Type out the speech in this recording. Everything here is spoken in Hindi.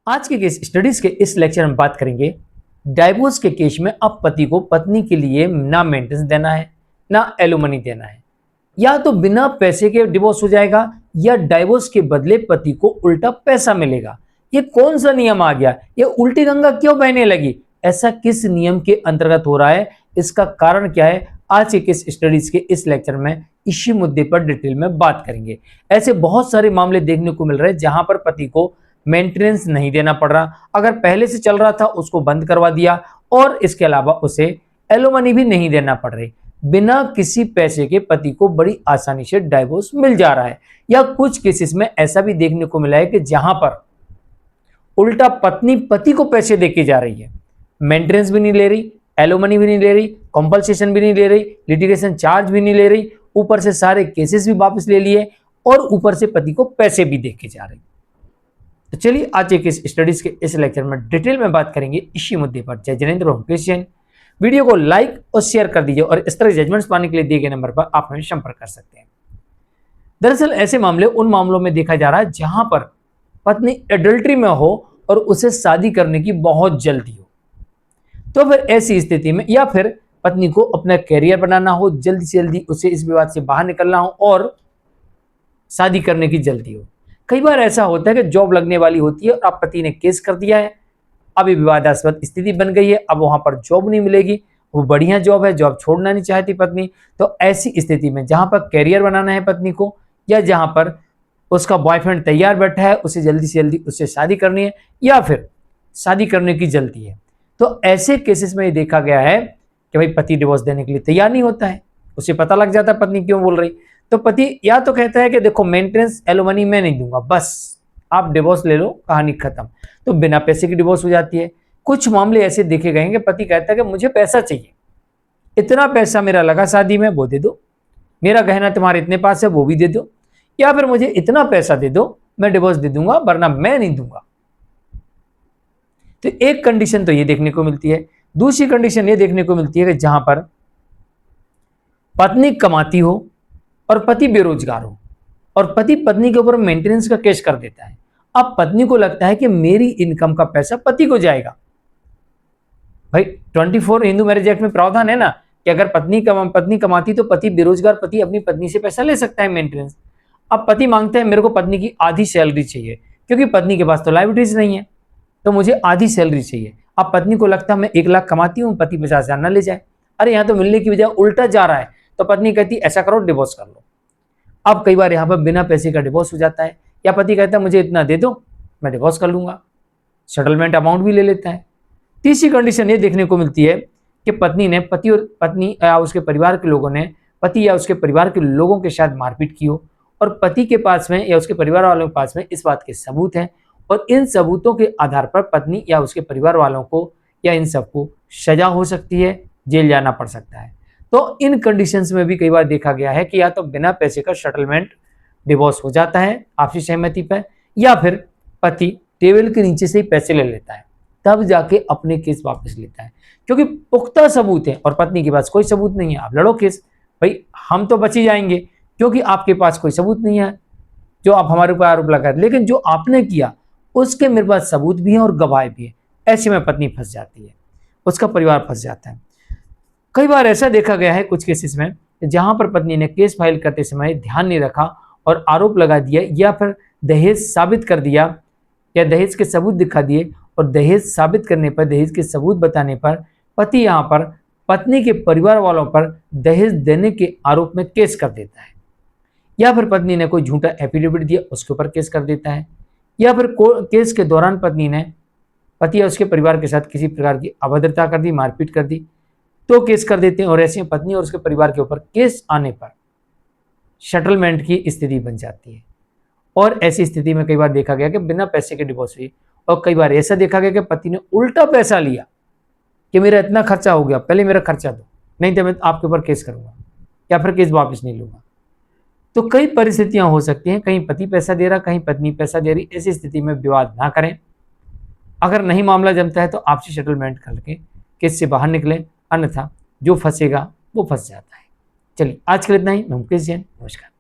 आज के केस स्टडीज के इस लेक्चर में बात करेंगे डाइवोर्स के केस में अब पति को पत्नी के लिए ना मेंटेनेंस देना है ना एलिमनी देना है, या तो बिना पैसे के डिवोर्स हो जाएगा या डाइवोर्स के बदले पति को उल्टा पैसा मिलेगा। ये कौन सा नियम आ गया? ये उल्टी गंगा क्यों बहने लगी? ऐसा किस नियम के अंतर्गत हो रहा है? इसका कारण क्या है? आज के केस स्टडीज के इस लेक्चर में इसी मुद्दे पर डिटेल में बात करेंगे। ऐसे बहुत सारे मामले देखने को मिल रहे हैं जहां पर पति को मेंटेनेंस नहीं देना पड़ रहा, अगर पहले से चल रहा था उसको बंद करवा दिया, और इसके अलावा उसे एलिमनी भी नहीं देना पड़ रही। बिना किसी पैसे के पति को बड़ी आसानी से डाइवोर्स मिल जा रहा है। या कुछ केसेस में ऐसा भी देखने को मिला है कि जहां पर उल्टा पत्नी पति को पैसे देके जा रही है, मेंटेनेंस भी नहीं ले रही, एलिमनी भी नहीं ले रही, कॉम्पनसेशन भी नहीं ले रही, लिटिगेशन चार्ज भी नहीं ले रही, ऊपर से सारे केसेस भी वापस ले लिए और ऊपर से पति को पैसे भी देके जा रही। तो चलिए आज एक इस स्टडीज के इस लेक्चर में डिटेल में बात करेंगे इसी मुद्दे पर। जय जिनेंद्र क्रिश्चियन। वीडियो को लाइक और शेयर कर दीजिए और इस तरह जजमेंट्स पाने के लिए दिए गए नंबर पर आप हमें संपर्क कर सकते हैं। दरअसल ऐसे मामले उन मामलों में देखा जा रहा है जहां पर पत्नी एडल्ट्री में हो और उसे शादी करने की बहुत जल्दी हो, तो फिर ऐसी स्थिति में या फिर पत्नी को अपना कैरियर बनाना हो, जल्दी से जल्दी उसे इस विवाद से बाहर निकलना हो और शादी करने की जल्दी हो। कई बार ऐसा होता है कि जॉब लगने वाली होती है और अब पति ने केस कर दिया है, अब ये विवादास्पद स्थिति बन गई है, अब वहां पर जॉब नहीं मिलेगी, वो बढ़िया जॉब है, जॉब छोड़ना नहीं चाहती पत्नी। तो ऐसी स्थिति में जहां पर कैरियर बनाना है पत्नी को, या जहां पर उसका बॉयफ्रेंड तैयार बैठा है, उसे जल्दी से जल्दी उससे शादी करनी है या फिर शादी करने की जल्दी है, तो ऐसे केसेस में ये देखा गया है कि भाई पति डिवोर्स देने के लिए तैयार नहीं होता है। उसे पता लग जाता है पत्नी क्यों बोल रही, तो पति या तो कहता है कि देखो मेंटेनेंस एलिमनी मैं नहीं दूंगा, बस आप डिवोर्स ले लो, कहानी खत्म। तो बिना पैसे की डिवोर्स हो जाती है। कुछ मामले ऐसे देखे गए हैं कि पति कहता है कि मुझे पैसा चाहिए, इतना पैसा मेरा लगा शादी में वो दे दो, मेरा गहना तुम्हारे इतने पास है वो भी दे दो, या फिर मुझे इतना पैसा दे दो मैं डिवोर्स दे दूंगा वरना मैं नहीं दूंगा। तो एक कंडीशन तो ये देखने को मिलती है। दूसरी कंडीशन ये देखने को मिलती है कि जहां पर पत्नी कमाती हो और पति बेरोजगार हो और पति पत्नी के ऊपर मेंटेनेंस का केस कर देता है। अब पत्नी को लगता है कि मेरी इनकम का पैसा पति को जाएगा। भाई 24 हिंदू मैरिज एक्ट में प्रावधान है ना कि अगर पत्नी कमाती तो पति बेरोजगार पति अपनी पत्नी से पैसा ले सकता है मेंटेनेंस। अब पति मांगते हैं मेरे को पत्नी की आधी सैलरी चाहिए, क्योंकि पत्नी के पास तो लायबिलिटीज नहीं है, तो मुझे आधी सैलरी चाहिए। अब पत्नी को लगता है मैं 1 लाख कमाती हूँ, पति 50,000 ना ले जाए। अरे यहाँ तो मिलने की बजाय उल्टा जा रहा है, तो पत्नी कहती ऐसा करो डिवोर्स कर लो। अब कई बार यहाँ पर बिना पैसे का डिवोर्स हो जाता है, या पति कहता है मुझे इतना दे दो मैं डिवोर्स कर लूंगा, सेटलमेंट अमाउंट भी ले लेता है। तीसरी कंडीशन ये देखने को मिलती है कि पत्नी या उसके परिवार के लोगों ने पति या उसके परिवार के लोगों के साथ मारपीट की हो और पति के पास में या उसके परिवार वालों के पास में इस बात के सबूत हैं, और इन सबूतों के आधार पर पत्नी या उसके परिवार वालों को या इन सबको सजा हो सकती है, जेल जाना पड़ सकता है। तो इन कंडीशंस में भी कई बार देखा गया है कि या तो बिना पैसे का सेटलमेंट डिवोर्स हो जाता है आपसी सहमति पर, या फिर पति टेबल के नीचे से ही पैसे ले लेता है, तब जाके अपने केस वापस लेता है, क्योंकि पुख्ता सबूत है और पत्नी के पास कोई सबूत नहीं है। आप लड़ो केस, भाई हम तो बच ही जाएंगे क्योंकि आपके पास कोई सबूत नहीं है जो आप हमारे ऊपर आरोप लगा, लेकिन जो आपने किया उसके मेरे पास सबूत भी है और गवाह भी है। ऐसे में पत्नी फंस जाती है, उसका परिवार फंस जाता है। कई बार ऐसा देखा गया है कुछ केसेस में जहां पर पत्नी ने केस फाइल करते समय ध्यान नहीं रखा और आरोप लगा दिया, या फिर दहेज साबित कर दिया या दहेज के सबूत दिखा दिए, और दहेज साबित करने पर दहेज के सबूत बताने पर पति यहाँ पर पत्नी के परिवार वालों पर दहेज देने के आरोप में केस कर देता है, या फिर पत्नी ने कोई झूठा एफिडेविट दिया उसके ऊपर केस कर देता है, या फिर केस के दौरान पत्नी ने पति या उसके परिवार के साथ किसी प्रकार की अभद्रता कर दी, मारपीट कर दी, तो केस कर देते हैं। और ऐसे पत्नी और उसके परिवार के ऊपर केस आने पर सेटलमेंट की स्थिति बन जाती है। और ऐसी स्थिति में कई बार देखा गया कि बिना पैसे के डिवोर्स हुई, और कई बार ऐसा देखा गया कि पति ने उल्टा पैसा लिया कि मेरा इतना खर्चा हो गया, पहले मेरा खर्चा दो, नहीं तो मैं आपके ऊपर केस करूंगा या फिर केस वापस नहीं लूंगा। तो कई परिस्थितियां हो सकती हैं, कहीं पति पैसा दे रहा, कहीं पत्नी पैसा दे रही। ऐसी स्थिति में विवाद ना करें। अगर नहीं मामला जमता है तो आपसी सेटलमेंट करके केस से बाहर निकलें, अन्यथा जो फंसेगा वो फंस जाता है। चलिए आज के लिए इतना ही। मैं मुकेश जैन, नमस्कार।